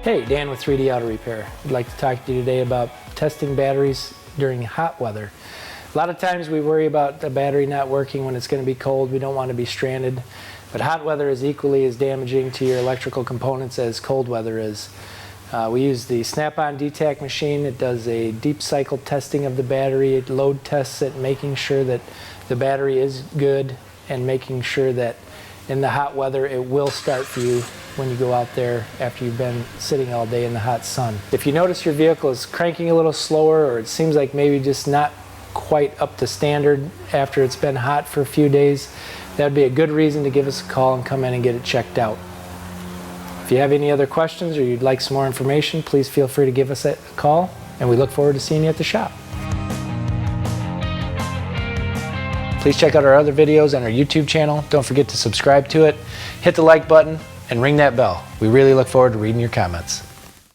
Hey, Dan with 3D Auto Repair. I'd like to talk to you today about testing batteries during hot weather. A lot of times we worry about the battery not working when it's going to be cold. We don't want to be stranded. But hot weather is equally as damaging to your electrical components as cold weather is. We use the Snap-on DTAC machine. It does a deep cycle testing of the battery. It load tests it, making sure that the battery is good and making sure that in the hot weather it will start for you when you go out there after you've been sitting all day in the hot sun. If you notice your vehicle is cranking a little slower, or it seems like maybe just not quite up to standard after it's been hot for a few days, that would be a good reason to give us a call and come in and get it checked out. If you have any other questions or you'd like some more information, please feel free to give us a call, and we look forward to seeing you at the shop. Please check out our other videos on our YouTube channel. Don't forget to subscribe to it, hit the like button, and ring that bell. We really look forward to reading your comments.